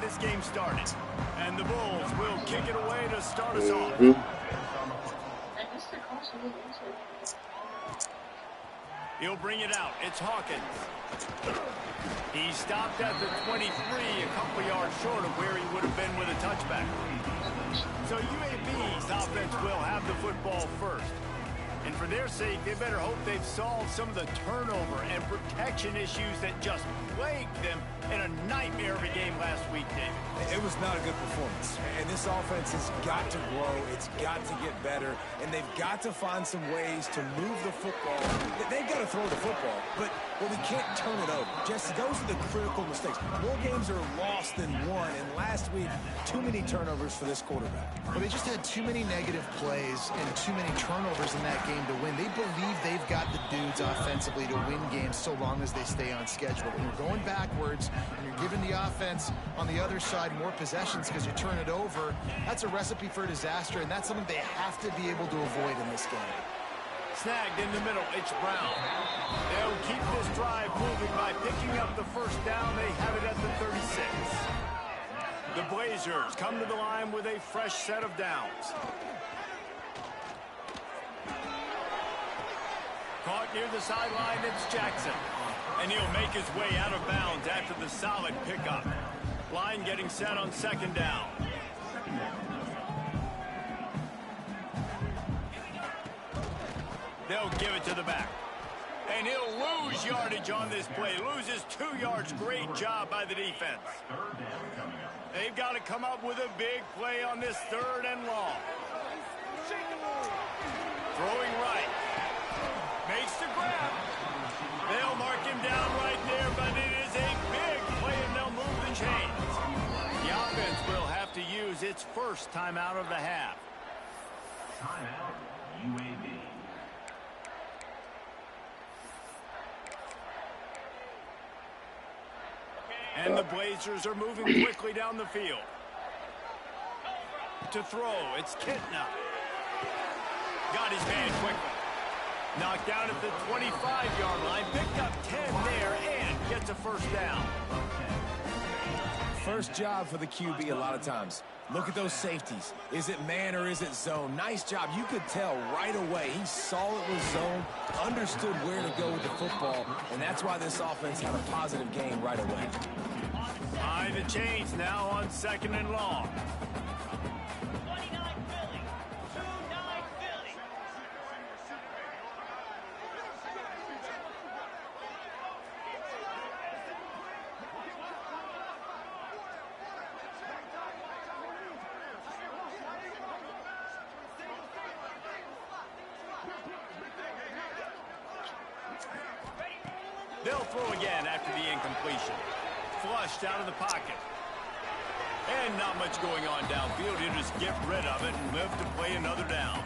this game started. And the Bulls will kick it away to start us off. He'll bring it out. It's Hawkins. He stopped at the 23, a couple yards short of where he would have been with a touchback. So UAB's offense will have the football first. And for their sake, they better hope they've solved some of the turnover and protection issues that just plagued them in a nightmare of a game last week, David. It was not a good performance. And this offense has got to grow. It's got to get better. And they've got to find some ways to move the football. They've got to throw the football, but we can't turn it over. Jesse, those are the critical mistakes. More games are lost than won. And last week, too many turnovers for this quarterback. Well, they just had too many negative plays and too many turnovers in that game to win. They believe they've got the dudes offensively to win games so long as they stay on schedule. When you're going backwards and you're giving the offense on the other side more possessions because you turn it over, that's a recipe for disaster, and that's something they have to be able to avoid in this game. Snagged in the middle, it's Brown. They'll keep this drive moving by picking up the first down. They have it at the 36. The Blazers come to the line with a fresh set of downs. Caught near the sideline, it's Jackson. And he'll make his way out of bounds after the solid pickup. Line getting set on second down. They'll give it to the back. And he'll lose yardage on this play. Loses 2 yards. Great job by the defense. They've got to come up with a big play on this 3rd and long. Throwing right. Makes the grab. They'll mark him down right there, but it is a big play, and they'll move the chains. The offense will have to use its first timeout of the half. Timeout, UAB. And the Blazers are moving quickly down the field. To throw, it's Kitna. Got his man quickly. Knocked down at the 25-yard line. Picked up 10 there and gets a first down. First job for the QB a lot of times. Look at those safeties. Is it man or is it zone? Nice job. You could tell right away. He saw it was zone, understood where to go with the football, and that's why this offense had a positive game right away. Behind the chains now on 2nd and long. They'll throw again after the incompletion. Flushed out of the pocket. And not much going on downfield. He'll just get rid of it and live to play another down.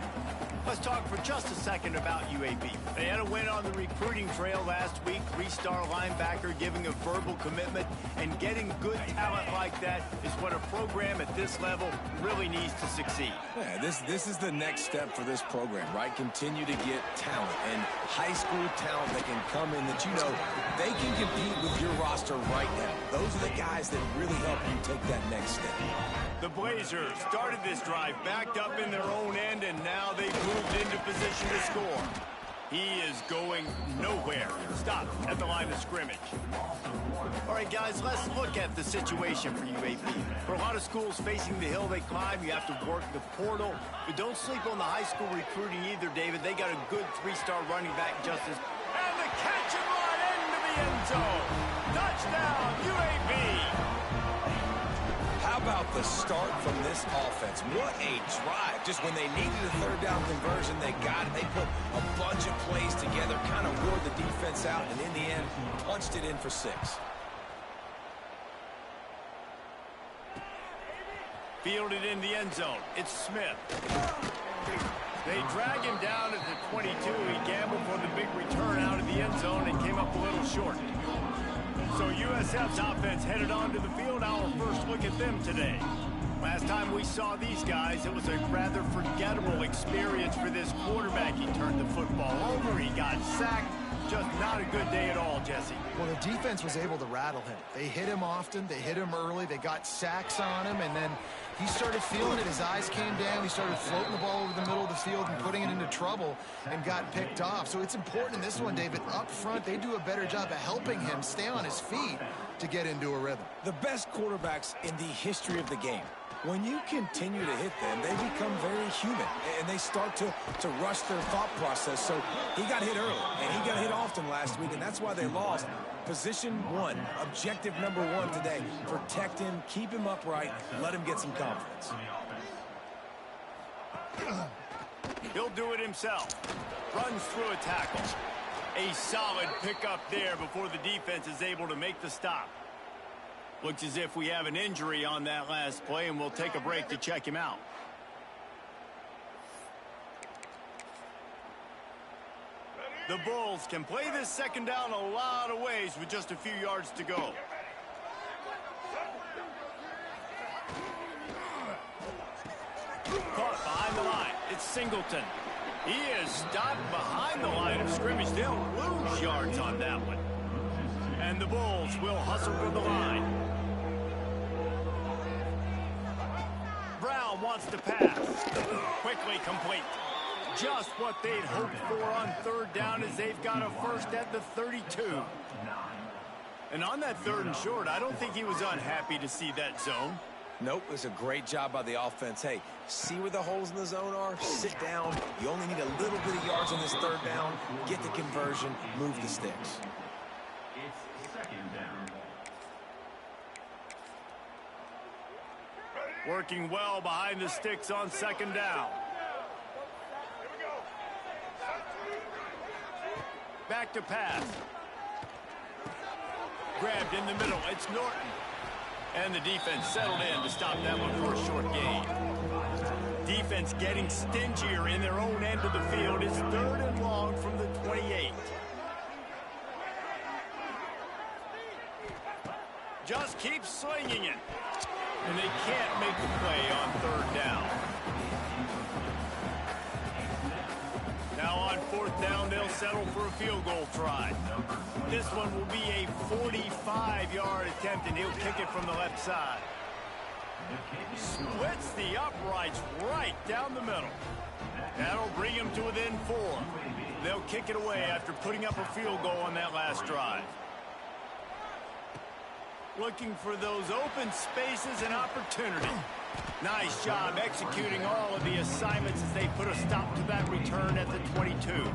Let's talk for just a second about UAB. They had a win on the recruiting trail last week. 3-star linebacker giving a verbal commitment, and getting good talent like that is what a program at this level really needs to succeed. Yeah, this is the next step for this program, right? Continue to get talent, and high school talent that can come in that you know they can compete with your roster right now. Those are the guys that really help you take that next step. The Blazers started this drive backed up in their own end, and now they've moved into position to score. He is going nowhere. Stop at the line of scrimmage. All right, guys, let's look at the situation for UAB. For a lot of schools facing the hill they climb, you have to work the portal. But don't sleep on the high school recruiting either, David. They got a good 3-star running back, Justice. And the catch and run into the end zone. Touchdown, UAB. How about the start from this offense? What a drive. Just when they needed a 3rd down conversion, they got it. They put a bunch of plays together, kind of wore the defense out, and in the end, punched it in for 6. Fielded in the end zone. It's Smith. They drag him down at the 22. He gambled for the big return out of the end zone and came up a little short. So USF's offense headed onto the field. Our first look at them today. Last time we saw these guys, it was a rather forgettable experience for this quarterback. He turned the football over. He got sacked. Just not a good day at all, Jesse. Well, the defense was able to rattle him. They hit him often. They hit him early. They got sacks on him, and then he started feeling it. His eyes came down. He started floating the ball over the middle of the field and putting it into trouble and got picked off. So it's important in this one, David. Up front, they do a better job of helping him stay on his feet to get into a rhythm. The best quarterbacks in the history of the game, when you continue to hit them, they become very human, and they start to rush their thought process. So he got hit early, and he got hit often last week, and that's why they lost. Position one, objective number one today. Protect him, keep him upright, let him get some confidence. He'll do it himself. Runs through a tackle. A solid pickup there before the defense is able to make the stop. Looks as if we have an injury on that last play, and we'll take a break to check him out. The Bulls can play this second down a lot of ways with just a few yards to go. Caught behind the line. It's Singleton. He is stopped behind the line of scrimmage. They'll lose yards on that one. And the Bulls will hustle to the line. Brown wants to pass. Quickly complete. Just what they'd hoped for on third down, as they've got a first at the 32. And on that third and short, I don't think he was unhappy to see that zone. Nope, it's a great job by the offense. Hey, see where the holes in the zone are? Sit down. You only need a little bit of yards on this third down. Get the conversion. Move the sticks. It's second down. Working well behind the sticks on second down. Back to pass. Grabbed in the middle. It's Norton. And the defense settled in to stop that one for a short gain. Defense getting stingier in their own end of the field. It's third and long from the 28. Just keep slinging it. And they can't make the play on third down. Now on fourth down, they'll settle for a field goal try. This one will be a 45-yard attempt, and he'll kick it from the left side. Splits the uprights right down the middle. That'll bring him to within 4. They'll kick it away after putting up a field goal on that last drive. Looking for those open spaces and opportunity. Nice job executing all of the assignments as they put a stop to that return at the 22.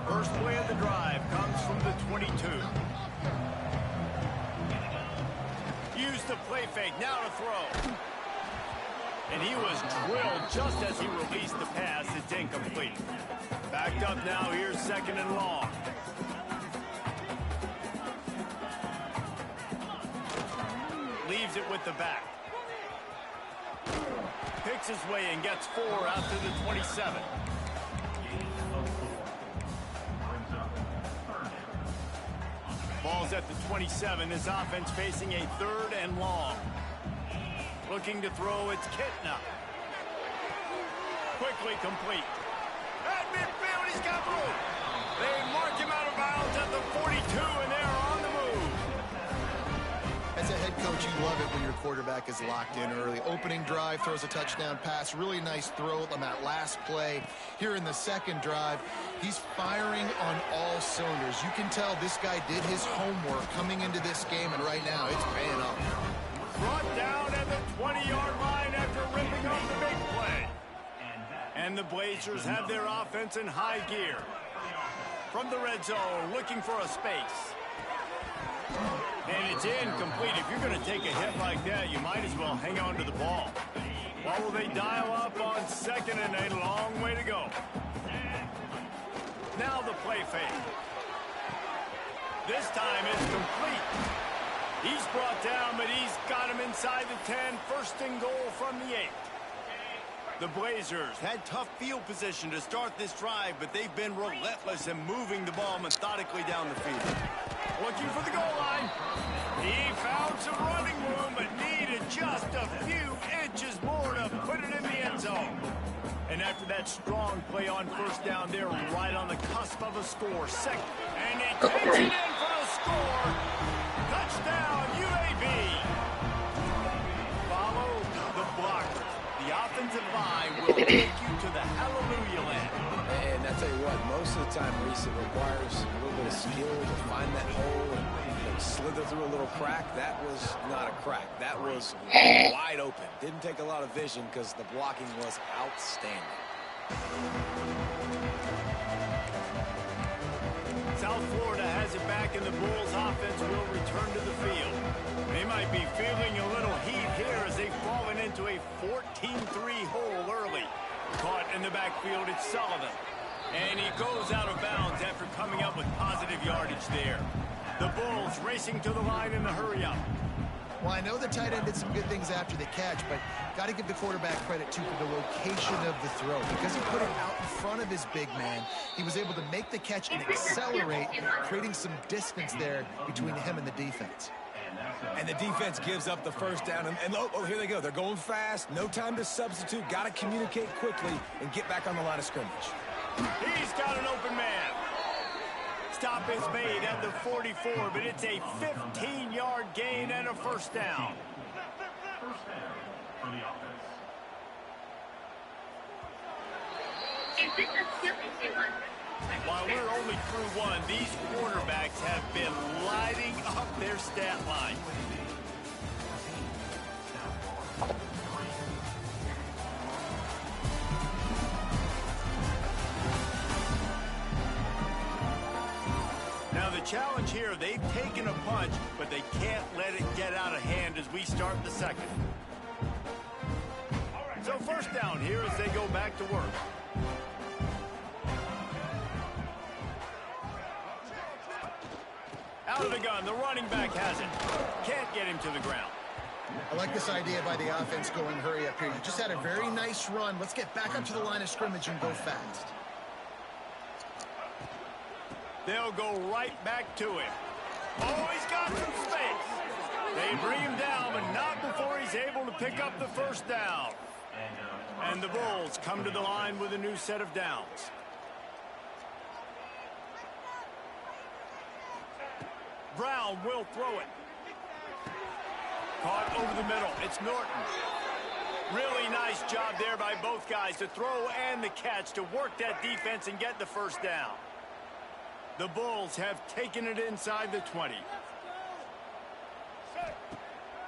First play of the drive comes from the 22. Use the play fake, now to throw. And he was drilled just as he released the pass. It's incomplete. Backed up now, here's second and long. Leaves it with the back. Picks his way and gets 4 out to the 27. Ball's at the 27. This offense facing a third and long. Looking to throw, it's Kitna. Quickly complete. At midfield, he's got room. They mark him out of bounds at the 42, and they're on the move. As a head coach, you love it when your quarterback is locked in early. Opening drive, throws a touchdown pass. Really nice throw on that last play. Here in the second drive, he's firing on all cylinders. You can tell this guy did his homework coming into this game, and right now it's paying off. Brought down at the 20-yard line after ripping off the big play. And the Blazers have their offense in high gear. From the red zone, looking for a space. And it's incomplete. If you're going to take a hit like that, you might as well hang on to the ball. Well, will they dial up on second and a long way to go? Now the play fake. This time it's complete. He's brought down, but he's got him inside the 10. First and goal from the 8. The Blazers had tough field position to start this drive, but they've been relentless in moving the ball methodically down the field. Looking for the goal line. He found some running room, but needed just a few inches more to put it in the end zone. And after that strong play on first down, they're right on the cusp of a score. Second, and he takes it in for the score. Touchdown, UAB. Follow the blocker. The offensive line will take you to the hallelujah land. And I tell you what, most of the time, Reese, it requires a little bit of skill to find that hole and slither through a little crack. That was not a crack. That was wide open. Didn't take a lot of vision because the blocking was outstanding. South Florida has it back, and the Bulls offense will return to the field. They might be feeling a little heat here as they've fallen into a 14-3 hole early. Caught in the backfield, it's Sullivan. And he goes out of bounds after coming up with positive yardage there. The Bulls racing to the line in the hurry-up. Well, I know the tight end did some good things after the catch, but got to give the quarterback credit, too, for the location of the throw. Because he put it out in front of his big man, he was able to make the catch and accelerate, creating some distance there between him and the defense. And the defense gives up the first down. And oh, here they go. They're going fast. No time to substitute. Got to communicate quickly and get back on the line of scrimmage. He's got an open man. Stop is made at the 44, but it's a 15-yard gain and a first down. First down for the offense. While we're only through one, these quarterbacks have been lighting up their stat line. Now the challenge here, they've taken a punch, but they can't let it get out of hand as we start the second. So first down here as they go back to work. Out of the gun, the running back has it. Can't get him to the ground. I like this idea by the offense going hurry up here. You just had a very nice run. Let's get back up to the line of scrimmage and go fast. They'll go right back to him. Oh, he's got some space. They bring him down, but not before he's able to pick up the first down. And the Bulls come to the line with a new set of downs. Brown will throw it. Caught over the middle. It's Norton. Really nice job there by both guys to throw and the catch to work that defense and get the first down. The Bulls have taken it inside the 20.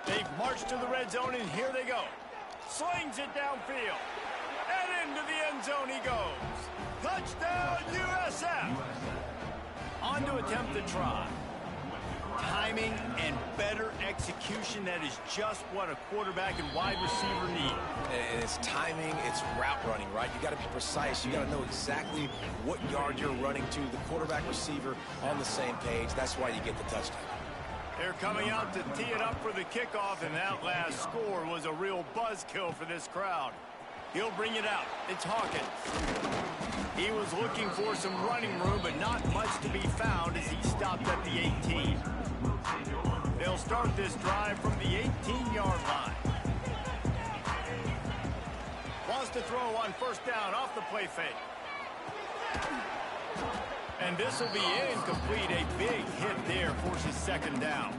They've marched to the red zone, and here they go. Slings it downfield. And into the end zone he goes. Touchdown, USF. On to attempt the try. Timing and better execution, that is just what a quarterback and wide receiver need. And it's timing, it's route running, right? You got to be precise. You got to know exactly what yard you're running to. The quarterback receiver on the same page. That's why you get the touchdown. They're coming out to tee it up for the kickoff, and that last score was a real buzzkill for this crowd. He'll bring it out. It's Hawkins. He was looking for some running room, but not much to be found as he stopped at the 18. They'll start this drive from the 18-yard line. Wants to throw on first down off the play fake. And this will be incomplete. A big hit there forces second down.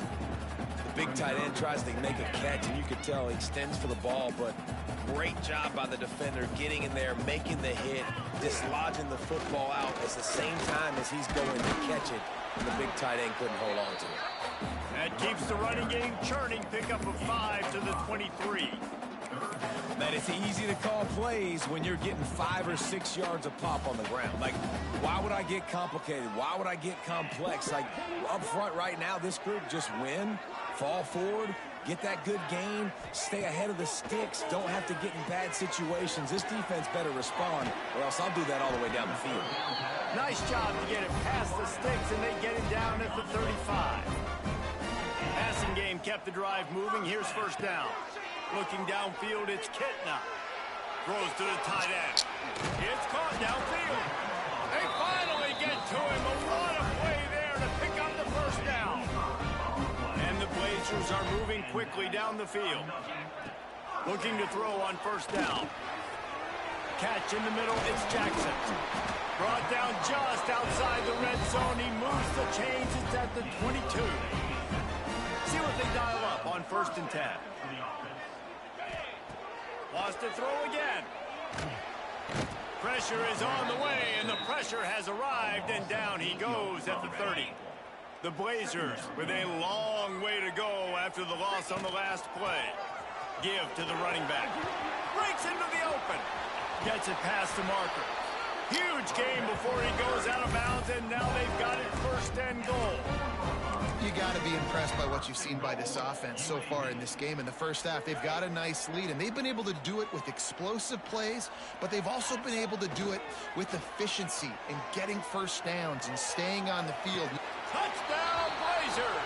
The big tight end tries to make a catch, and you can tell he extends for the ball, but great job by the defender getting in there, making the hit, dislodging the football out at the same time as he's going to catch it, and the big tight end couldn't hold on to it. That keeps the running game churning. Pickup of 5 to the 23. Man, it's easy to call plays when you're getting 5 or 6 yards a pop on the ground. Like, why would I get complicated? Why would I get complex? Like, up front right now, this group just win, fall forward, get that good gain, stay ahead of the sticks, don't have to get in bad situations. This defense better respond, or else I'll do that all the way down the field. Nice job to get it past the sticks, and they get him down at the 35. Passing game kept the drive moving. Here's first down. Looking downfield, it's Kitna. Throws to the tight end. It's caught downfield. They finally get to him. What a play there to pick up the first down. And the Blazers are moving quickly down the field. Looking to throw on first down. catch in the middle. It's Jackson. Brought down just outside the red zone. He moves the chains. It's at the 22. See what they dial up on 1st and 10. Wants to throw again. Pressure is on the way, and the pressure has arrived, and down he goes at the 30. The Blazers with a long way to go after the loss on the last play. Give to the running back. Breaks into the open. Gets it past the marker. Huge game before he goes out of bounds, and now they've got it 1st and goal. You got to be impressed by what you've seen by this offense so far in this game. In the first half, they've got a nice lead, and they've been able to do it with explosive plays, but they've also been able to do it with efficiency and getting first downs and staying on the field. Touchdown, Blazers!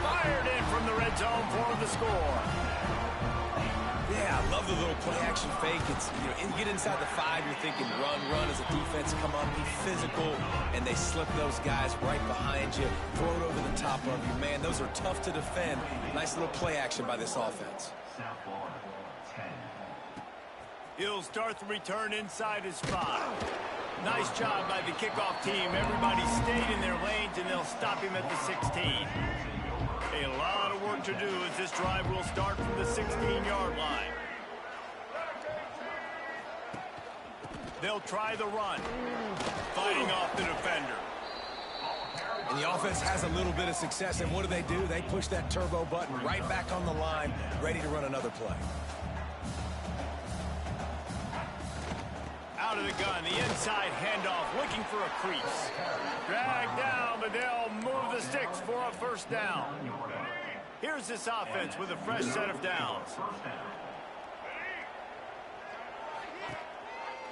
Fired in from the red zone for the score. Yeah, I love the little play-action fake. It's, you get inside the 5, you're thinking run as a defense, come up, be physical, and they slip those guys right behind you, throw it over the top of you. Man, those are tough to defend. Nice little play-action by this offense. He'll start the return inside his 5. Nice job by the kickoff team. Everybody stayed in their lanes, and they'll stop him at the 16. A lot of work to do as this drive will start from the 16-yard line. They'll try the run. Fighting off the defender. And the offense has a little bit of success, and what do? They push that turbo button right back on the line, ready to run another play. Out of the gun, the inside handoff, looking for a crease. Dragged down, but they'll move the sticks for a 1st down. Here's this offense with a fresh set of downs.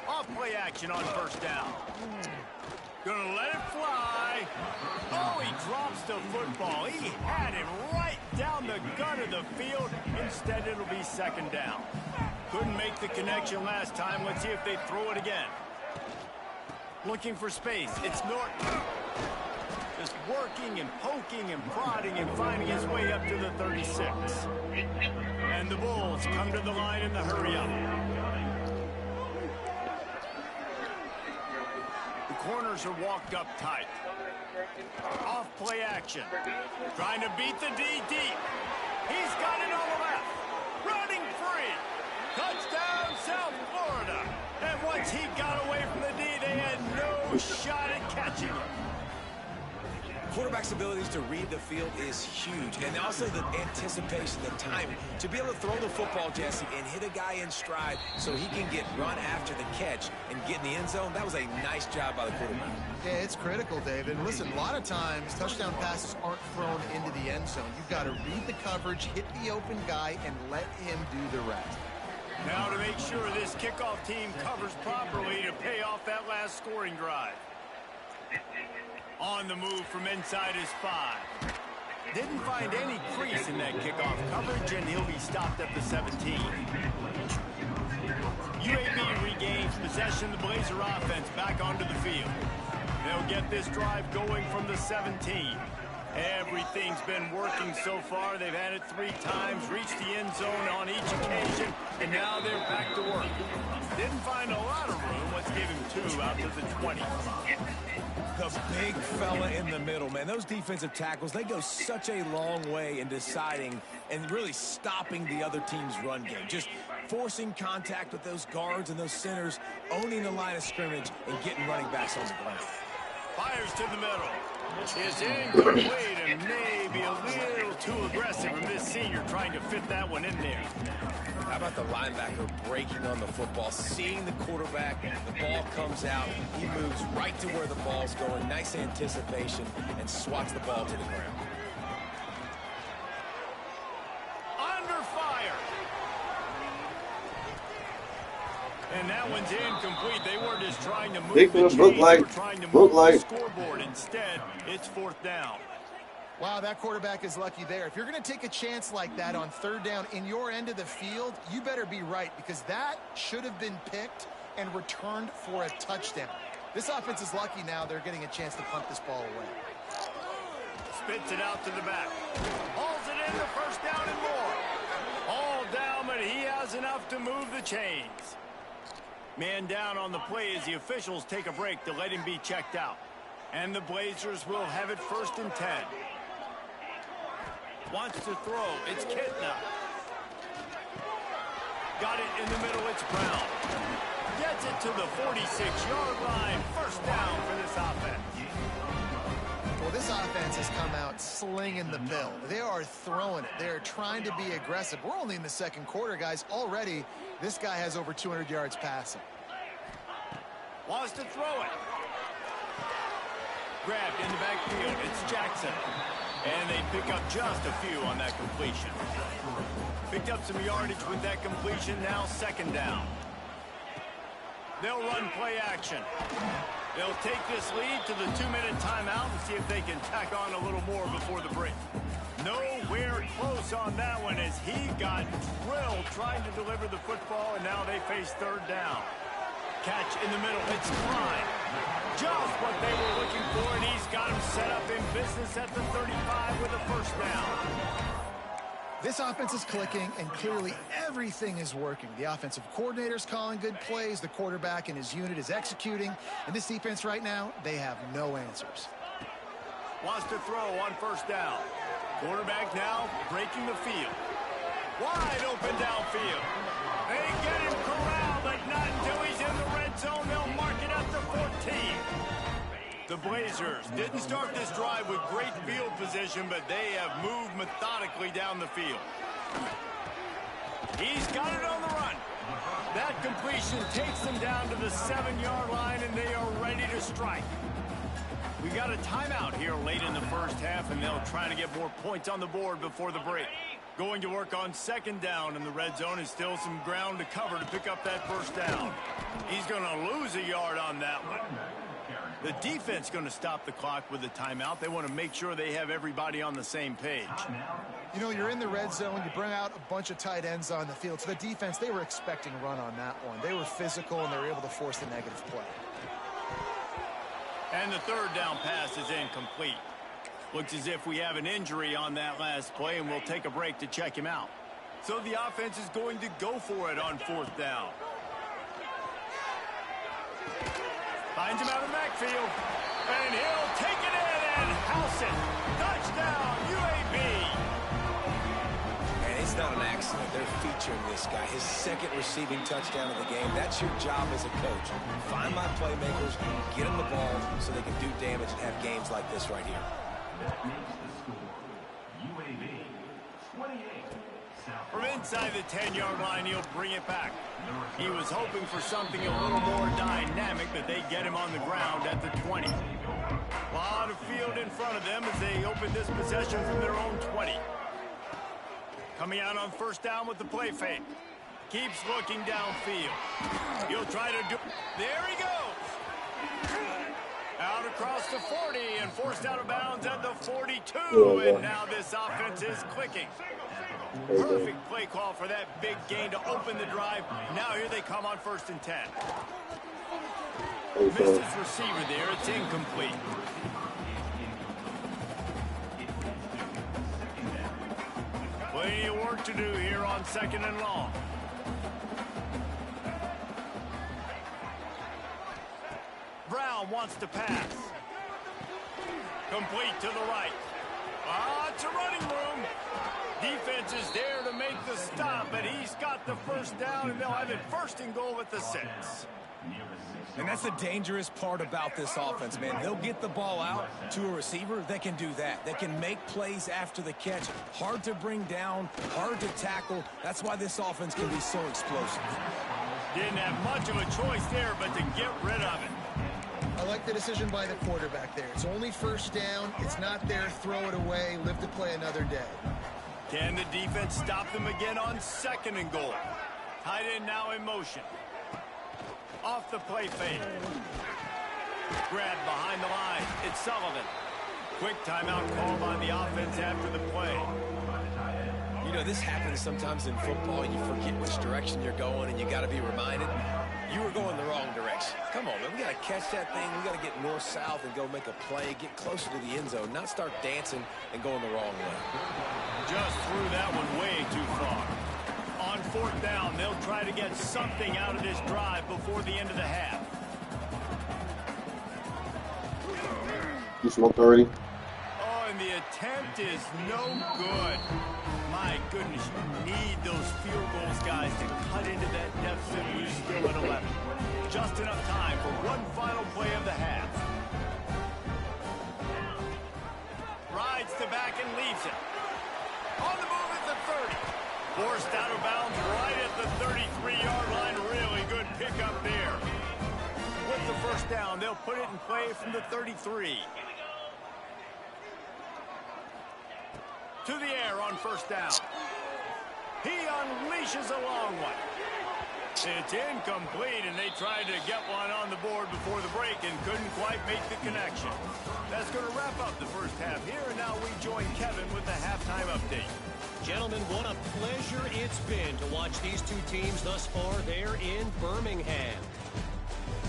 Off play action on 1st down. Gonna let it fly. Oh, he drops the football. He had it right down the gut of the field. Instead, it'll be 2nd down. Couldn't make the connection last time. Let's see if they throw it again. Looking for space. It's Norton. Just working and poking and prodding and finding his way up to the 36. And the Bulls come to the line in the hurry-up. The corners are walked up tight. Off play action. Trying to beat the D deep. He's got it on the left. Running free. Touchdown, South Florida. And once he got away from the D, they had no shot at catching him. Quarterback's abilities to read the field is huge, and also the anticipation, the timing. To be able to throw the football, Jesse, and hit a guy in stride so he can get run after the catch and get in the end zone, that was a nice job by the quarterback. Yeah, it's critical, David. Listen, a lot of times touchdown passes aren't thrown into the end zone. You've got to read the coverage, hit the open guy, and let him do the rest. Now to make sure this kickoff team covers properly to pay off that last scoring drive. On the move from inside his 5. Didn't find any crease in that kickoff coverage, and he'll be stopped at the 17. UAB regains possession of the Blazer offense back onto the field. They'll get this drive going from the 17. Everything's been working so far. They've had it 3 times, reached the end zone on each occasion, and now they're back to work. Didn't find a lot of room. Let's give him 2 out to the 20. The big fella in the middle, man. Those defensive tackles, they go such a long way in deciding and really stopping the other team's run game. Just forcing contact with those guards and those centers, owning the line of scrimmage, and getting running backs on the ground. Fires to the middle. Is incomplete and maybe a little too aggressive from this senior trying to fit that one in there. How about the linebacker breaking on the football, seeing the quarterback, the ball comes out, he moves right to where the ball's going, nice anticipation, and swats the ball to the ground. Under fire. And that one's incomplete. They were just trying to move the chains. They were trying to move the scoreboard. Instead, it's 4th down. Wow, that quarterback is lucky there. If you're going to take a chance like that on 3rd down in your end of the field, you better be right, because that should have been picked and returned for a touchdown. This offense is lucky now they're getting a chance to punt this ball away. Spits it out to the back. Hauls it in the 1st down and more. All down, but he has enough to move the chains. Man down on the play as the officials take a break to let him be checked out. And the Blazers will have it 1st and 10. Wants to throw. It's Kitna. Got it in the middle. It's Brown. Gets it to the 46-yard line. 1st down for this offense. Well, this offense has come out slinging the bill. They are throwing it. They are trying to be aggressive. We're only in the 2nd quarter, guys. Already, this guy has over 200 yards passing. Wants to throw it. Grabbed in the backfield. It's Jackson. And they pick up just a few on that completion. Picked up some yardage with that completion. Now 2nd down. They'll run play action. They'll take this lead to the 2-minute timeout and see if they can tack on a little more before the break. Nowhere close on that one as he got drilled trying to deliver the football, and now they face 3rd down. Catch in the middle. It's Klein. Just what they were looking for, and he's got him set up in business at the 35 with a 1st down. This offense is clicking, and clearly everything is working. The offensive coordinator's calling good plays. The quarterback and his unit is executing. And this defense right now, they have no answers. Wants to throw on 1st down. Quarterback now breaking the field. Wide open downfield. They get him corralled, but not until he's in the red zone. They'll mark it up to 14. The Blazers didn't start this drive with great field position, but they have moved methodically down the field. He's got it on the run. That completion takes them down to the 7-yard line, and they are ready to strike. We got a timeout here late in the 1st half, and they'll try to get more points on the board before the break. Going to work on 2nd down in the red zone, and still some ground to cover to pick up that 1st down. He's going to lose a yard on that one. The defense going to stop the clock with a timeout. They want to make sure they have everybody on the same page. You know, you're in the red zone. You bring out a bunch of tight ends on the field. So the defense, they were expecting a run on that one. They were physical, and they were able to force the negative play. And the 3rd down pass is incomplete. Looks as if we have an injury on that last play, and we'll take a break to check him out. So the offense is going to go for it on 4th down. Finds him out of the backfield, and he'll take it in and house it. Touchdown, UAB. And it's not an accident. They're featuring this guy. His 2nd receiving touchdown of the game. That's your job as a coach. Find my playmakers, get them the ball so they can do damage and have games like this right here. That makes the score UAB 28. From inside the 10-yard line, he'll bring it back. He was hoping for something a little more dynamic, but they get him on the ground at the 20. A lot of field in front of them as they open this possession from their own 20. Coming out on 1st down with the play fake. Keeps looking downfield. He'll try to do... There he goes! Out across the 40 and forced out of bounds at the 42. And now this offense is clicking. Perfect play call for that big gain to open the drive. Now here they come on 1st and 10. Missed his receiver there. It's incomplete. Plenty of work to do here on 2nd and long. Brown wants to pass. Complete to the right. It's a running room. Defense is there to make the stop, but he's got the 1st down, and they'll have it 1st and goal at the 6. And that's the dangerous part about this offense, man. They'll get the ball out to a receiver. They can do that. They can make plays after the catch. Hard to bring down, hard to tackle. That's why this offense can be so explosive. Didn't have much of a choice there, but to get rid of it. I like the decision by the quarterback there. It's only 1st down. It's not there. Throw it away. Live to play another day. Can the defense stop them again on 2nd and goal? Tight end now in motion. Off the play fake. Grabbed behind the line. It's Sullivan. Quick timeout call by the offense after the play. You know, this happens sometimes in football. You forget which direction you're going, and you got to be reminded you were going the wrong direction. Come on, man. We got to catch that thing. We got to get north-south and go make a play, get closer to the end zone, not start dancing and going the wrong way. Just threw that one way too far. On 4th down, they'll try try to get something out of this drive before the end of the half. You smoked already? Oh, and the attempt is no good. My goodness, you need those field goals, guys, to cut into that deficit. We're still at 11. Just enough time for one final play of the half. Rides to back and leaves it. On the move at the 30. Forced out of bounds right at the 33-yard line. Really good pickup there. With the first down, they'll put it in play from the 33. To the air on first down. He unleashes a long one. It's incomplete, and they tried to get one on the board before the break and couldn't quite make the connection. That's going to wrap up the first half here, and now we join Kevin with the halftime update. Gentlemen, what a pleasure it's been to watch these two teams thus far there in Birmingham.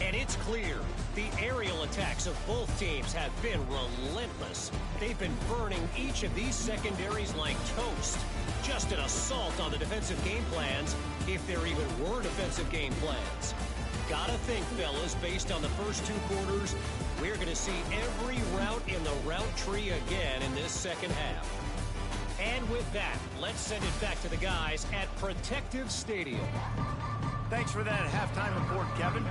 And it's clear, the aerial attacks of both teams have been relentless. They've been burning each of these secondaries like toast. Just an assault on the defensive game plans, if there even were defensive game plans. Gotta think, fellas, based on the first two quarters, we're going to see every route in the route tree again in this second half. And with that, let's send it back to the guys at Protective Stadium. Thanks for that halftime report, Kevin.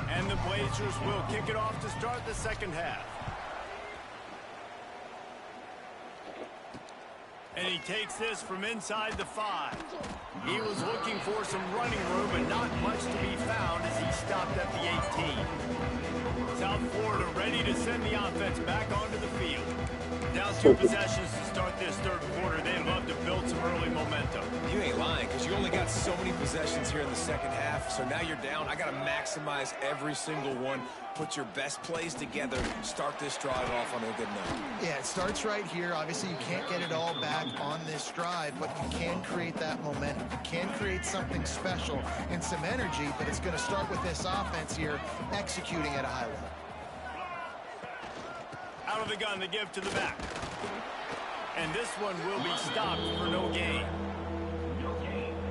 And the Blazers will kick it off to start the second half. And he takes this from inside the 5. He was looking for some running room, but not much to be found as he stopped at the 18. South Florida ready to send the offense back onto the field. Down 2 possessions to start this third quarter. They'd love to build some early momentum. You ain't lying, because you only got so many possessions here in the second half. So now you're down. I got to maximize every single one. Put your best plays together. Start this drive off on a good note. Yeah, it starts right here. Obviously, you can't get it all back on this drive, but you can create that momentum. You can create something special and some energy, but it's going to start with this offense here executing at a high level. Out of the gun, to give to the back. And this one will be stopped for no gain.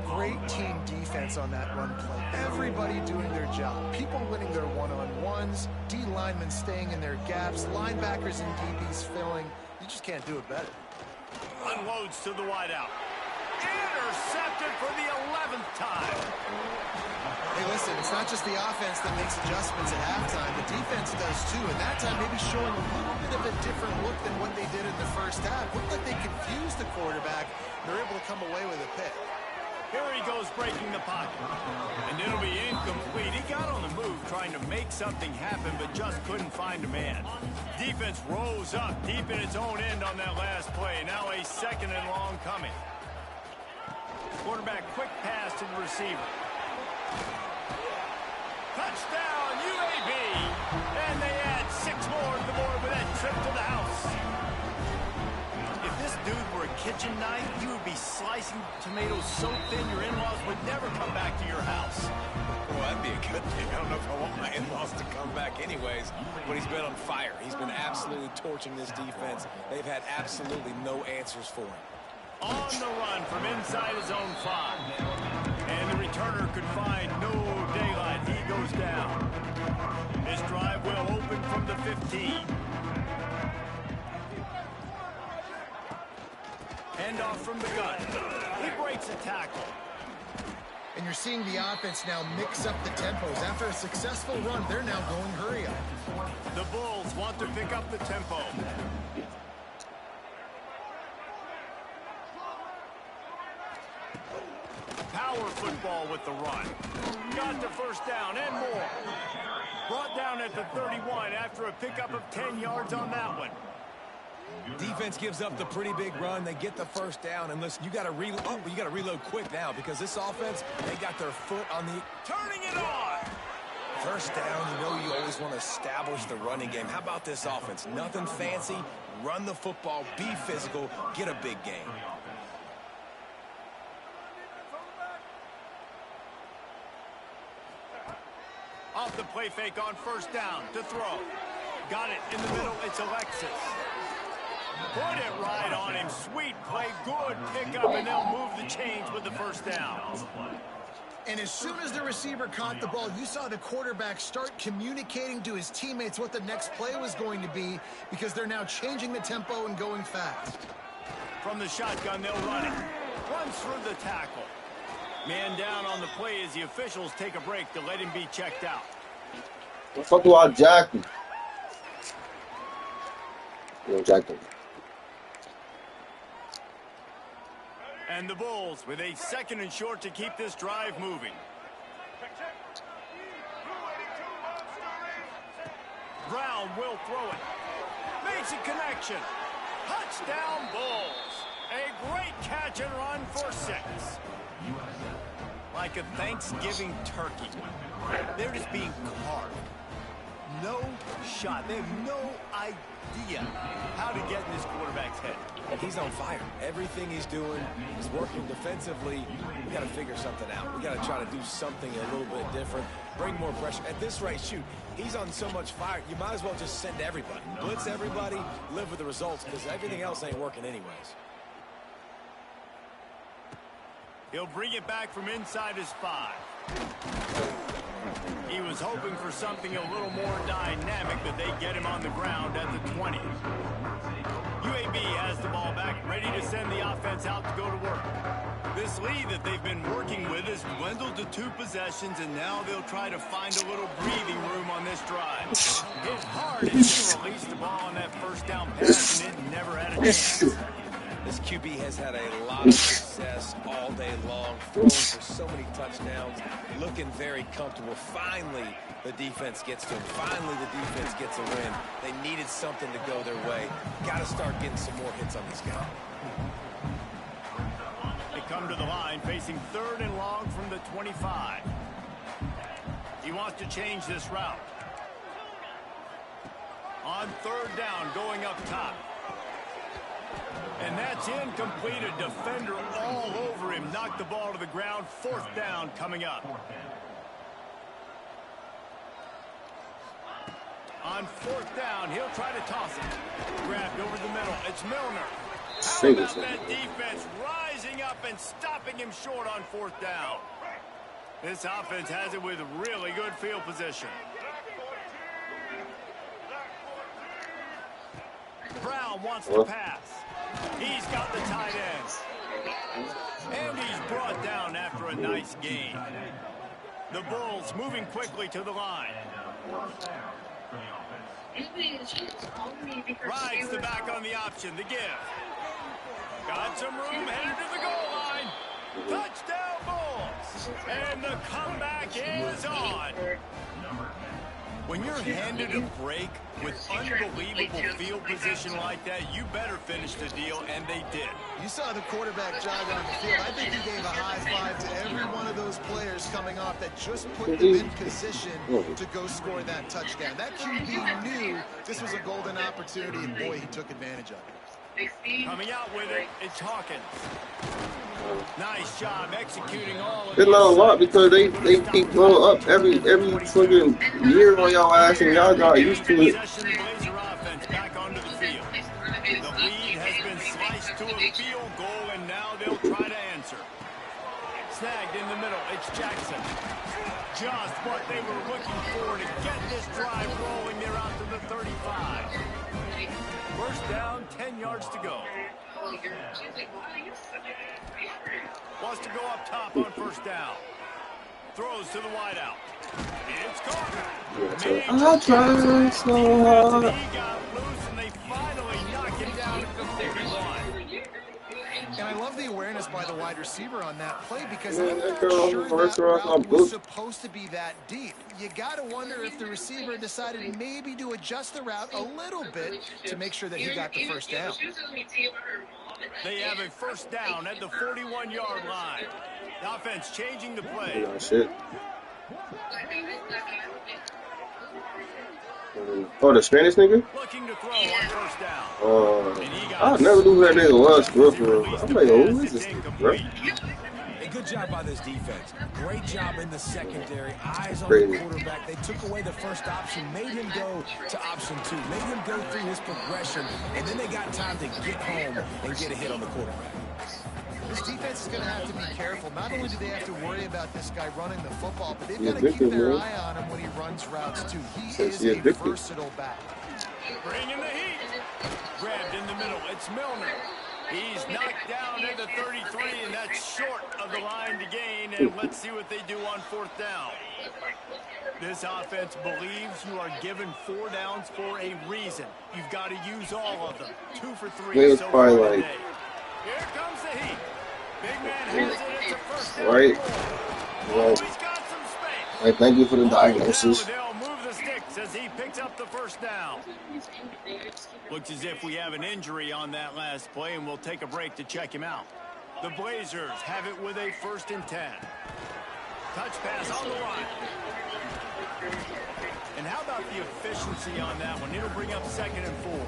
Great team defense on that run play. Everybody doing their job. People winning their one-on-ones, D linemen staying in their gaps, linebackers and DBs filling. You just can't do it better. Unloads to the wideout. Intercepted for the 11th time. Hey, listen, it's not just the offense that makes adjustments at halftime. The defense does too, and that time maybe showing a little bit of a different look than what they did in the first half. Looked like they confused the quarterback. They're able to come away with a pick. Here he goes breaking the pocket. And it'll be incomplete. He got on the move trying to make something happen, but just couldn't find a man. Defense rose up deep in its own end on that last play. Now a second and long coming. Quarterback quick pass to the receiver. Touchdown, UAB. And they add 6 more to the board with that trip to the house. If this dude were a kitchen knife, you would be slicing tomatoes so thin your in-laws would never come back to your house. Well, that'd be a good thing. I don't know if I want my in-laws to come back anyways, but he's been on fire. He's been absolutely torching this defense. They've had absolutely no answers for him. On the run from inside his own 5. And the returner could find no daylight. He goes down. This drive will open from the 15. Handoff from the gun. He breaks a tackle. And you're seeing the offense now mix up the tempos. After a successful run, they're now going hurry up. The Bulls want to pick up the tempo. Power football with the run. Got the first down and more. Brought down at the 31 after a pickup of 10 yards on that one. Defense gives up the pretty big run. They get the first down, and listen, you got to reload quick now because this offense, they got their foot on the turning it on. First down, you always want to establish the running game. How about this offense? Nothing fancy. Run the football, be physical, get a big gain. Off the play fake on first down to throw. Got it in the middle. It's Alexis. Put it right on him. Sweet play. Good pickup, and they'll move the chains with the first down. And as soon as the receiver caught the ball, you saw the quarterback start communicating to his teammates what the next play was going to be because they're now changing the tempo and going fast. From the shotgun, they'll run it. Runs through the tackle. Man down on the play as the officials take a break to let him be checked out. What the fuck do I jack him? You don't jack him. And the Bulls with a 2nd and short to keep this drive moving. Brown will throw it. Makes a connection. Touchdown Bulls. A great catch and run for 6. Like a Thanksgiving turkey. They're just being carved. No shot. They have no idea how to get in this quarterback's head. He's on fire. Everything he's doing is working defensively. We got to figure something out. We got to try to do something a little bit different. Bring more pressure. At this rate, shoot, he's on so much fire, you might as well just send everybody. Blitz everybody, live with the results, because everything else ain't working anyways. He'll bring it back from inside his 5. He was hoping for something a little more dynamic, but they get him on the ground at the 20. UAB has the ball back, ready to send the offense out to go to work. This lead that they've been working with has dwindled to 2 possessions, and now they'll try to find a little breathing room on this drive. Hit hard as he released the ball on that first down pass, and it never had a chance. This QB has had a lot of success all day long, throwing for so many touchdowns, looking very comfortable. Finally, the defense gets to him. Finally, the defense gets a win. They needed something to go their way. Got to start getting some more hits on this guy. They come to the line, facing 3rd and long from the 25. He wants to change this route. On 3rd down, going up top. And that's incomplete. A defender all over him. Knocked the ball to the ground. 4th down coming up. On 4th down, he'll try to toss it. Grabbed over the middle. It's Milner. How about that defense rising up and stopping him short on 4th down? This offense has it with really good field position. Brown wants to pass. He's got the tight end. And he's brought down after a nice gain. The Bulls moving quickly to the line. Rides the back on the option. The give. Got some room headed to the goal line. Touchdown Bulls. And the comeback is on. When you're handed a break with unbelievable field position like that, you better finish the deal, and they did. You saw the quarterback jog on the field. I think he gave a high five to every one of those players coming off that just put them in position to go score that touchdown. That QB knew this was a golden opportunity, and boy, he took advantage of it. Coming out with it, it's Hawkins. Nice job executing all of They learn a lot because they keep blowing up every fucking year on y'all ass, and y'all got used to it. Blazer offense back onto the field. The lead has been sliced to a field goal, and now they'll try to answer. Snagged in the middle. It's Jackson. Just what they were looking for to get this drive rolling. They're out to the 35. First down, 10 yards to go. Wants to go up top on 1st down. Throws to the wideout. It's caught. I tried so hard. He got loose, and they finally knock him down at the 41. And I love the awareness by the wide receiver on that play because Man, I'm that not girl sure on the first that row, route I'm was good. supposed to be that deep. You got to wonder if the receiver decided maybe to adjust the route a little bit to make sure that he got the 1st down. They have a 1st down at the 41-yard line. The offense changing the play. Oh, shit. Oh, the Spanish nigga? Looking to throw on 1st down. I never knew who that nigga was, bro. I'm like, who is this nigga, bro? A good job by this defense. Great job in the secondary. Eyes on the quarterback. They took away the first option, made him go to option 2, made him go through his progression, and then they got time to get home and get a hit on the quarterback. This defense is going to have to be careful. Not only do they have to worry about this guy running the football, but they've got to keep their eye on him when he runs routes, too. He is a versatile back. Bringing the heat. Grabbed in the middle. It's Milner. He's knocked down at the 33, and that's short of the line to gain. And let's see what they do on 4th down. This offense believes you are given 4 downs for a reason. You've got to use all of them. 2 for 3 so far today. Here comes the heat. Big man has it. It's a first down. Right. Oh, he's got some space. Right, thank you for the diagnosis. They'll move the sticks as he picks up the first down. Looks as if we have an injury on that last play, and we'll take a break to check him out. The Blazers have it with a 1st and 10. Touch pass on the line. And how about the efficiency on that one? It'll bring up 2nd and 4.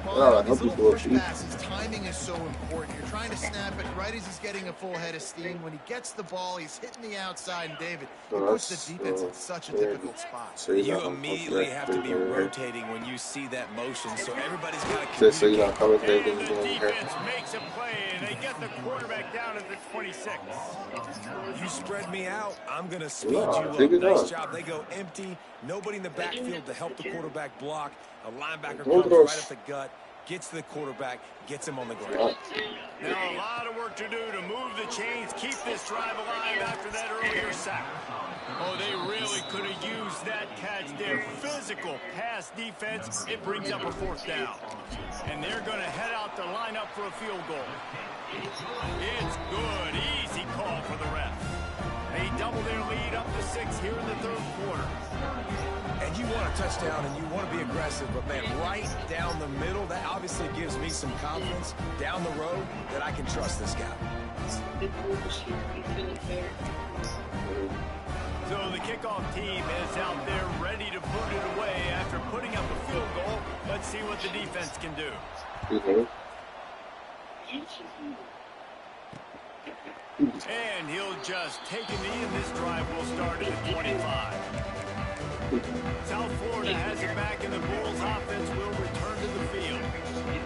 Well, these little push passes, timing is so important. You're trying to snap it right as he's getting a full head of steam. When he gets the ball, he's hitting the outside, and David, he puts the defense in such a difficult spot. So you immediately have to be rotating when you see that motion, so everybody's got to so you're not coming there. The defense makes a play, and they get the quarterback down at the 26. You spread me out, I'm going to speed you up. Nice job. They go empty. Nobody in the backfield to help the quarterback block. A linebacker comes right up the gut, gets to the quarterback, gets him on the ground. Now a lot of work to do to move the chains, keep this drive alive after that earlier sack. Oh, they really could have used that catch there. Physical pass defense. It brings up a 4th down. And they're going to head out to line up for a field goal. It's good. Easy call for the ref. They double their lead up to 6 here in the 3rd quarter. And you want a touchdown and you want to be aggressive, but man, right down the middle, that obviously gives me some confidence down the road that I can trust this guy. So the kickoff team is out there ready to put it away after putting up a field goal. Let's see what the defense can do. And he'll just take a knee, and this drive will start at the 25. South Florida has it back, and the Bulls offense will return to the field.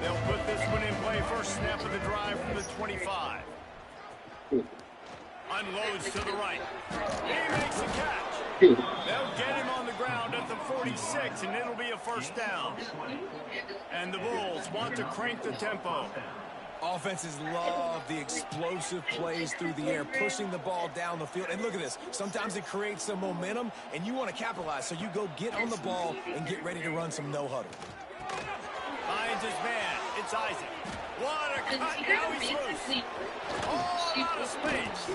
They'll put this one in play. First snap of the drive from the 25. Unloads to the right. He makes the catch. They'll get him on the ground at the 46, and it'll be a 1st down. And the Bulls want to crank the tempo. Offenses love the explosive plays through the air, pushing the ball down the field. And look at this. Sometimes it creates some momentum, and you want to capitalize. So you go get on the ball and get ready to run some no-huddle. Finds his man. It's Isaac. What a cut. Now he's loose. All out of space.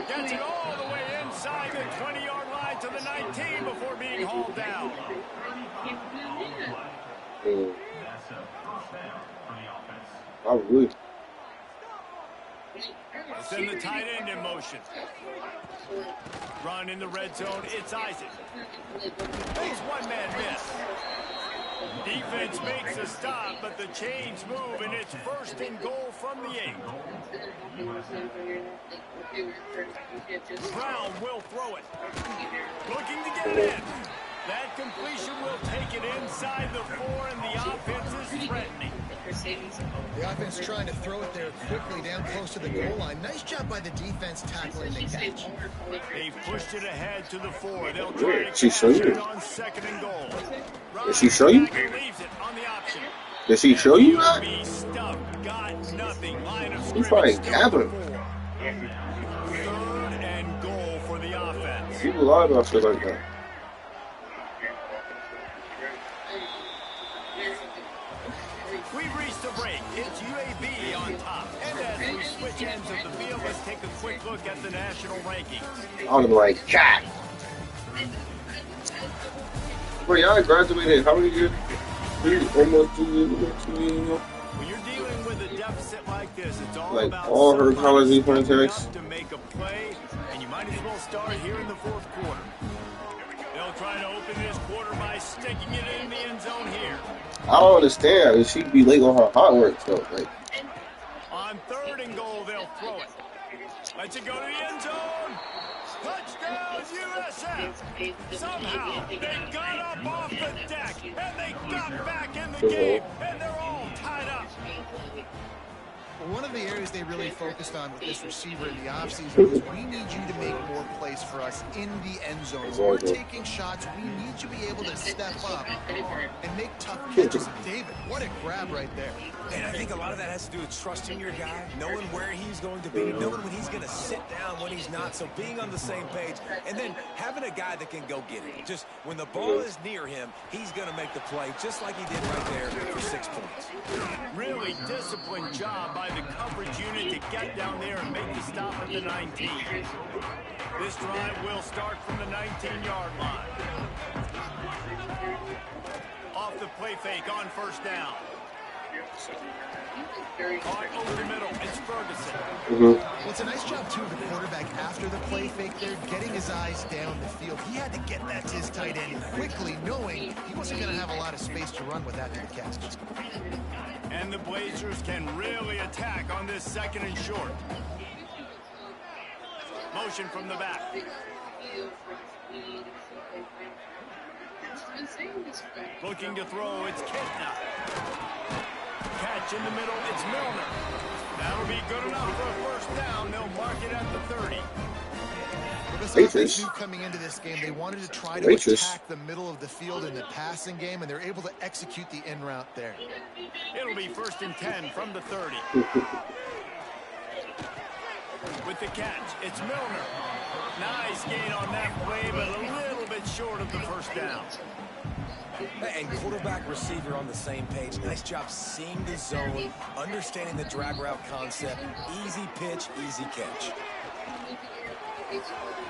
Gets it all the way inside the 20-yard line to the 19 before being hauled down. Probably. Send the tight end in motion. Run in the red zone. It's Isaac. Makes one man miss. Defense makes a stop, but the chains move, and it's 1st and goal from the 8. Brown will throw it. Looking to get it in. That completion will take it inside the 4, and the offense is threatening. The offense trying to throw it there quickly down close to the goal line. Nice job by the defense tackling the catch. They've pushed it ahead to the 4. They'll try to She show you? on 2nd and goal. Did she show you? Leaves it on the option. Did she show you that? Got nothing. Line of He's probably scrimmage. capping. 3rd and goal for the offense. People lie about shit like that. We've reached a break. It's UAB on top. And as we switch ends of the field, let's take a quick look at the national rankings. I was like, cat. Bro, y'all graduated how many years? Almost 2 years ago. When you're dealing with a deficit like this, it's all Like about all her college defense to make a play, and you might as well start here in the 4th quarter. They'll try to open this quarter by sticking it in the end zone here. I don't understand. She'd be late on her hard work, so like. On 3rd and goal, they'll throw it. Let's it go to the end zone. Touchdown, USF. Somehow, they got up off the deck, and they got back in the game, and they're all tied up. Well, one of the areas they really focused on with this receiver in the offseason was we need you to make more plays for us in the end zone. When we're taking shots, we need you to be able to step up and make tough catches. David, what a grab right there. And I think a lot of that has to do with trusting your guy, knowing where he's going to be, knowing when he's going to sit down, when he's not, so being on the same page, and then having a guy that can go get it. Just when the ball is near him, he's going to make the play, just like he did right there for 6 points. Really disciplined job by the coverage unit to get down there and make the stop at the 19. This drive will start from the 19-yard line. Off the play fake on first down. Caught over the middle. It's Ferguson. Well, it's a nice job, too, of the quarterback after the play fake there, getting his eyes down the field. He had to get that to his tight end quickly, knowing he wasn't going to have a lot of space to run with that to the catch. And the Blazers can really attack on this second and short. Motion from the back. Looking to throw, it's Kitna. Catch in the middle, it's Milner. That'll be good enough for a first down. They'll mark it at the 30. Well, this offense knew coming into this game, they wanted to try to attack the middle of the field in the passing game, and they're able to execute the in route there. It'll be 1st and 10 from the 30. With the catch, it's Milner. Nice gain on that play, but a little bit short of the first down. And quarterback receiver on the same page. Nice job seeing the zone, understanding the drag route concept. Easy pitch, easy catch.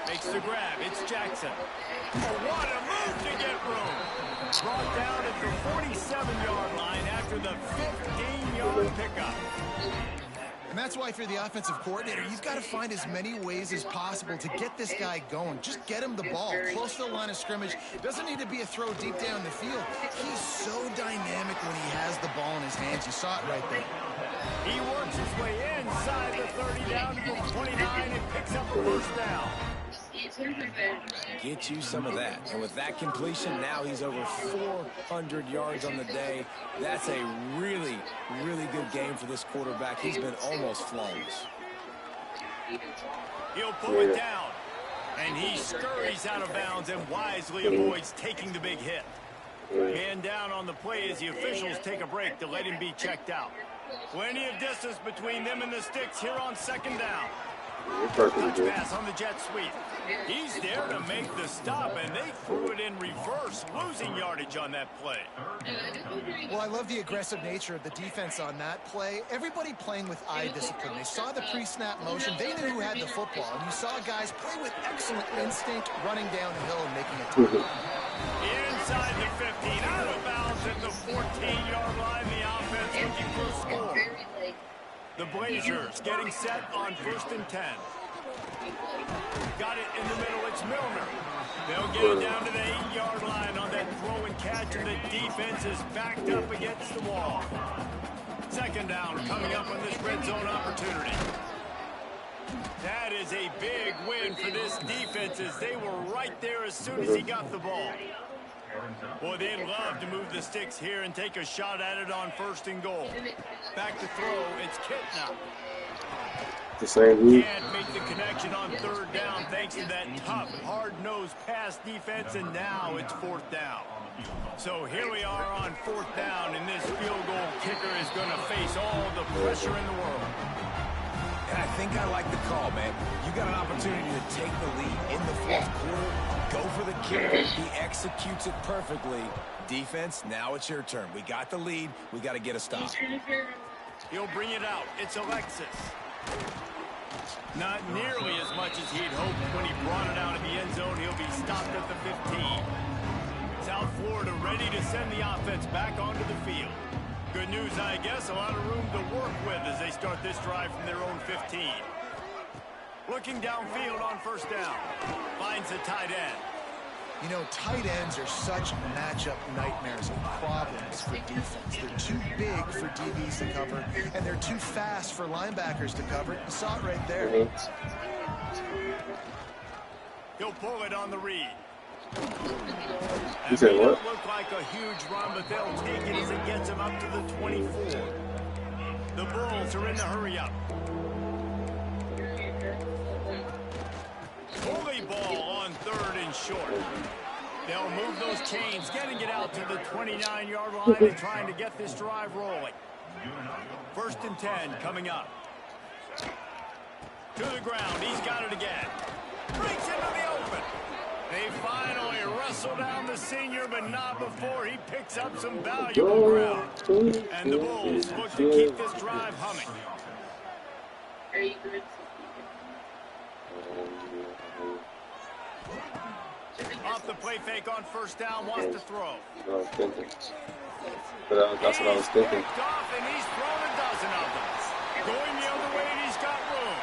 Makes the grab. It's Jackson. Oh, what a move to get room. Brought down at the 47-yard line after the 15-yard pickup. And that's why, if you're the offensive coordinator, you've got to find as many ways as possible to get this guy going. Just get him the ball close to the line of scrimmage. Doesn't need to be a throw deep down the field. He's so dynamic when he has the ball in his hands. You saw it right there. He works his way inside the 30 down to the 29 and picks up a first down. Get you some of that. And with that completion, now he's over 400 yards on the day. That's a really, really good game for this quarterback. He's been almost flawless. He'll pull it down. And he scurries out of bounds and wisely avoids taking the big hit. Man down on the play as the officials take a break to let him be checked out. Plenty of distance between them and the sticks here on second down. Touch pass on the jet sweep. He's there to make the stop, and they threw it in reverse, losing yardage on that play. Well, I love the aggressive nature of the defense on that play. Everybody playing with eye discipline. They saw the pre-snap motion. They knew who had the football, and you saw guys play with excellent instinct, running down the hill and making a tackle. Inside the 15, out of bounds at the 14-yard line. The offense looking for a score. The Blazers getting set on 1st and 10. Got it in the middle, it's Milner. They'll get it down to the 8-yard line on that throw and catch, and the defense is backed up against the wall. Second down coming up on this red zone opportunity. That is a big win for this defense as they were right there as soon as he got the ball. Boy, they'd love to move the sticks here and take a shot at it on 1st and goal. Back to throw, it's Kitna. The same move. Can't make the connection on 3rd down thanks to that tough, hard-nosed pass defense, and now it's 4th down. So here we are on 4th down, and this field goal kicker is going to face all the pressure in the world. And I think I like the call, man. You got an opportunity to take the lead in the 4th quarter. Go for the kick. He executes it perfectly. Defense, now it's your turn. We got the lead. We got to get a stop. He'll bring it out. It's Alexis. Not nearly as much as he'd hoped when he brought it out of the end zone. He'll be stopped at the 15. South Florida ready to send the offense back onto the field. Good news, I guess. A lot of room to work with as they start this drive from their own 15. Looking downfield on 1st down. Finds a tight end. You know, tight ends are such matchup nightmares and problems for defense. They're too big for DBs to cover, and they're too fast for linebackers to cover. You saw it right there. He'll pull it on the read. You said what? Look like a huge run, but they'll take it as it gets him up to the 24. The Bulls are in the hurry-up. Bully ball on 3rd and short. They'll move those chains, getting it out to the 29-yard line and trying to get this drive rolling. 1st and 10 coming up. To the ground. He's got it again. Breaks into the open. They finally wrestle down the senior, but not before he picks up some valuable ground. And the Bulls look to keep this drive humming. Off the play fake on 1st down, wants to throw. That's what I was thinking. Off and he's thrown a dozen of them. Going the other way, and he's got room.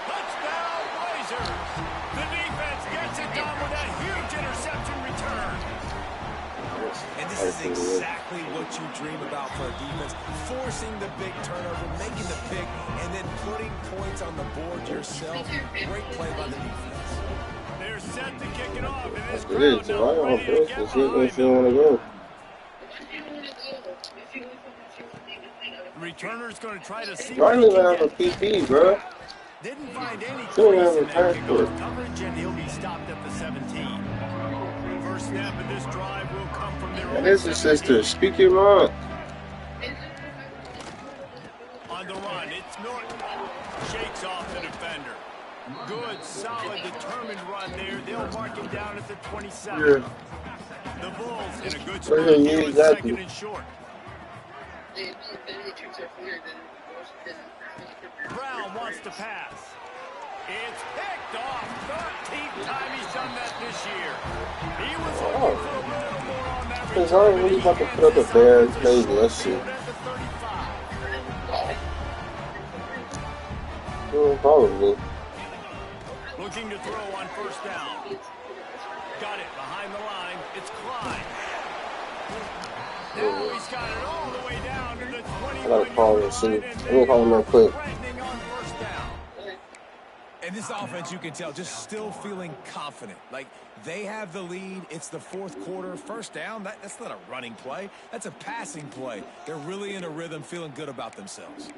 Touchdown, Blazers. The defense gets it done with that huge interception return. And this is exactly what you dream about for a defense. Forcing the big turnover, making the pick, and then putting points on the board yourself. Great play by the defense. They're set to kick it off, and this It is. crowd So I now don't ready to know get if you behind want to go. Returner's going to try to see Why what he do you can have a get. PP, bro? Didn't find any Still crease have a in that passport. kickoff coverage, and he'll be stopped at the 17. First snap of this drive will come from their And own this is 17. sister. Speak your mind. On the run, it's Norton. Shakes off the defender. Good, solid, determined run there. They'll mark him down at the 27. The Bulls in a good spot here with 2nd and short. Brown wants to pass. It's picked off. 13th time he's done that this year. He was hoping for a little more on that return. Because I'm really about to put up a bad play. Let's see. Probably. Looking to throw on 1st down. Got it behind the line. It's Clyde. Now he's got it all the way down to the 21-yard line. I'm gonna call him real quick. Threatening on 1st down. And this offense, you can tell, just still feeling confident. Like, they have the lead. It's the 4th quarter. 1st down, that's not a running play. That's a passing play. They're really in a rhythm, feeling good about themselves.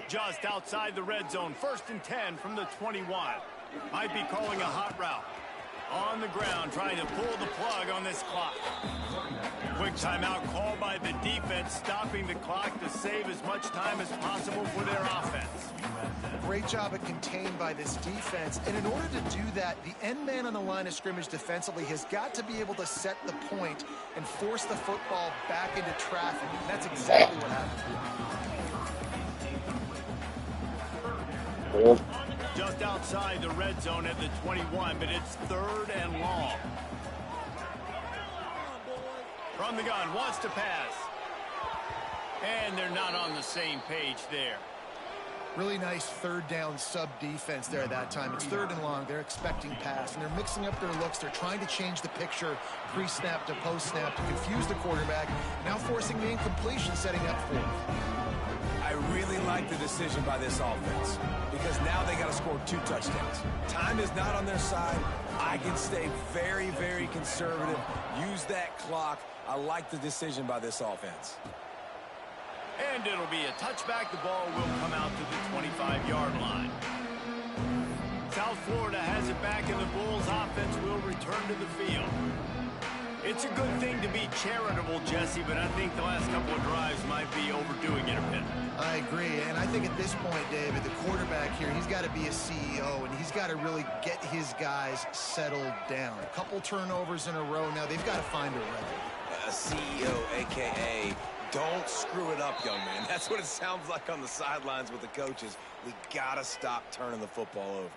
Just outside the red zone. 1st and 10 from the 21. Might be calling a hot route. On the ground, trying to pull the plug on this clock. Quick timeout called by the defense, stopping the clock to save as much time as possible for their offense. Great job at contained by this defense. And in order to do that, the end man on the line of scrimmage defensively has got to be able to set the point and force the football back into traffic. And that's exactly what happened. Just outside the red zone at the 21, but it's 3rd and long. From the gun, wants to pass. And they're not on the same page there. Really nice 3rd down sub defense there that time. It's 3rd and long. They're expecting pass, and they're mixing up their looks. They're trying to change the picture pre-snap to post-snap to confuse the quarterback, now forcing the incompletion, setting up 4th. I really like the decision by this offense because now they got to score 2 touchdowns. Time is not on their side. I can stay very, very conservative. Use that clock. I like the decision by this offense. And it'll be a touchback. The ball will come out to the 25-yard line. South Florida has it back, and the Bulls offense will return to the field. It's a good thing to be charitable, Jesse, but I think the last couple of drives might be overdoing it a bit. I agree, and I think at this point, David, the quarterback here, he's got to be a CEO, and he's got to really get his guys settled down. A couple turnovers in a row now. They've got to find a rhythm. A CEO, a.k.a. don't screw it up, young man. That's what it sounds like on the sidelines with the coaches. We got to stop turning the football over.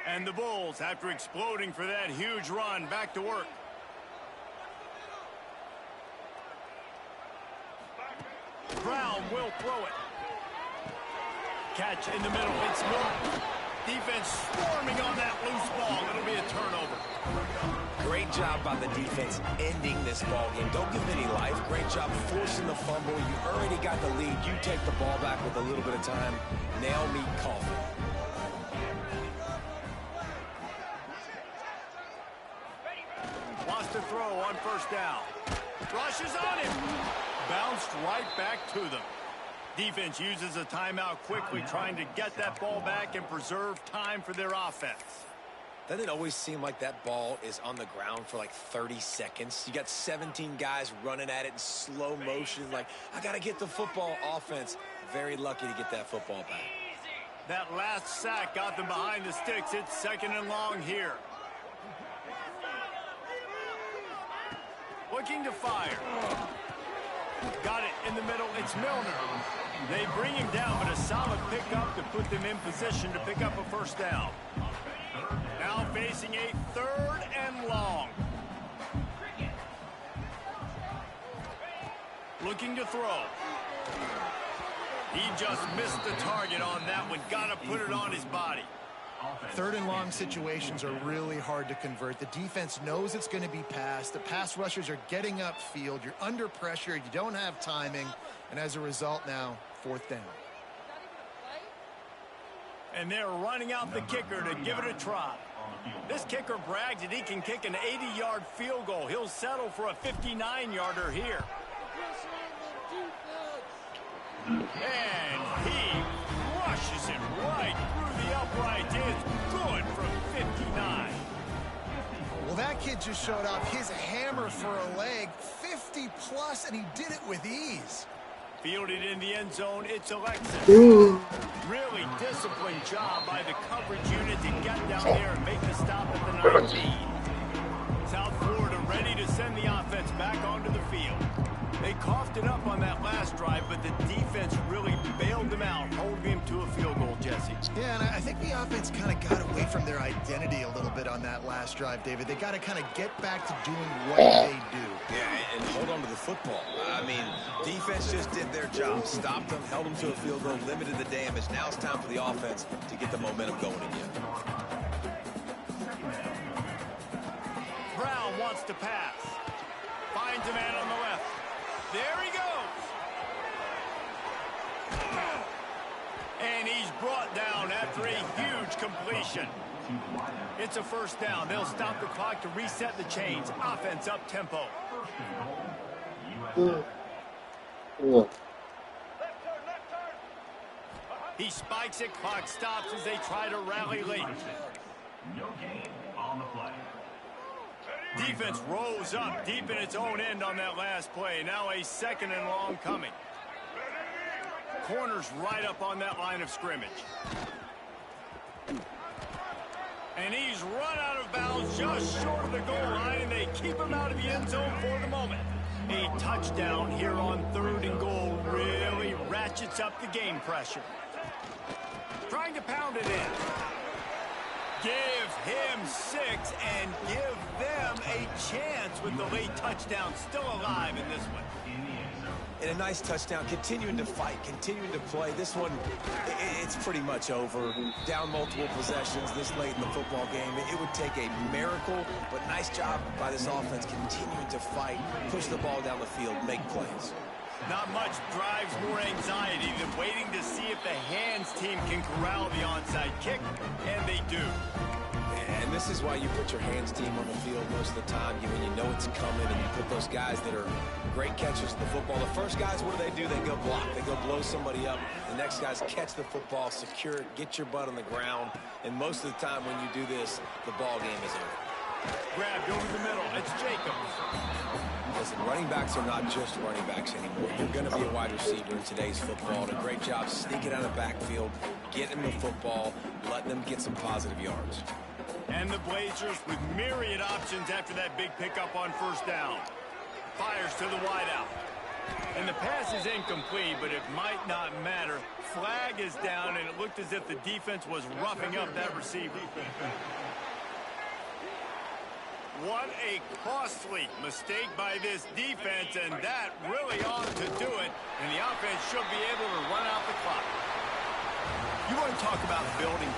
And the Bulls, after exploding for that huge run, back to work. Brown will throw it. Catch in the middle. It's Norton. Defense swarming on that loose ball. It'll be a turnover. Great job by the defense ending this ball game. Don't give them any life. Great job forcing the fumble. You already got the lead. You take the ball back with a little bit of time. Nail me coffin. Wants to throw on 1st down. Rushes on him. bounced right back to them. Defense uses a timeout quickly, trying to get that ball back and preserve time for their offense. Doesn't it always seem like that ball is on the ground for like 30 seconds? You got 17 guys running at it in slow motion. Like, I got to get the football. Offense, very lucky to get that football back. That last sack got them behind the sticks. It's 2nd and long here. Looking to fire. Got it in the middle. It's Milner. They bring him down, but a solid pickup to put them in position to pick up a first down. Now facing a 3rd and long. Looking to throw. He just missed the target on that one. Got to put it on his body. 3rd and long situations are really hard to convert. The defense knows it's going to be passed. The pass rushers are getting upfield. You're under pressure. You don't have timing. And as a result now, 4th down. And they're running out the kicker to give it a try. This kicker brags that he can kick an 80-yard field goal. He'll settle for a 59-yarder here. And he rushes it right through the uprights. It's good from 59. Well, that kid just showed off his hammer for a leg, 50-plus, and he did it with ease. Fielded in the end zone, it's Alexis. Really disciplined job by the coverage unit to get down there and make the stop at the 19. South Florida ready to send the offense back onto the field. They coughed it up on that last drive, but the defense really bailed them out, holding him to a field goal, Jesse. Yeah, and I think the offense kind of got away from their identity a little bit on that last drive, David. They got to kind of get back to doing what they do. Yeah, and hold on to the football. I mean, defense just did their job. Stopped them, held them to a field goal, limited the damage. Now it's time for the offense to get the momentum going again. Brown wants to pass. Finds a man on the left. There he goes. And he's brought down after a huge completion. It's a first down. They'll stop the clock to reset the chains. Offense up tempo. He spikes it. Clock stops as they try to rally late. No gain on the play. Defense rose up deep in its own end on that last play. Now a 2nd and long coming. Corners right up on that line of scrimmage. And he's run out of bounds just short of the goal line, and they keep him out of the end zone for the moment. A touchdown here on 3rd and goal really ratchets up the game pressure. Trying to pound it in. Give him 6 and give them a chance with the late touchdown still alive in this one. And a nice touchdown, continuing to fight, continuing to play. This one, it's pretty much over. Down multiple possessions this late in the football game. It would take a miracle, but nice job by this offense continuing to fight, push the ball down the field, make plays. Not much drives more anxiety than waiting to see if the hands team can corral the onside kick, and they do. And this is why you put your hands team on the field most of the time. When you know it's coming, and you put those guys that are great catchers of the football. The first guys, what do? They go block. They go blow somebody up. The next guys catch the football, secure it, get your butt on the ground. And most of the time when you do this, the ball game is over. Grabbed over the middle. It's Jacobs. Listen, running backs are not just running backs anymore. You're going to be a wide receiver in today's football. And a great job sneaking out of the backfield, getting the football, letting them get some positive yards. And the Blazers with myriad options after that big pickup on first down. Fires to the wideout. And the pass is incomplete, but it might not matter. Flag is down, and it looked as if the defense was roughing up that receiver. What a costly mistake by this defense, and that really ought to do it. And the offense should be able to run out the clock. You want to talk about building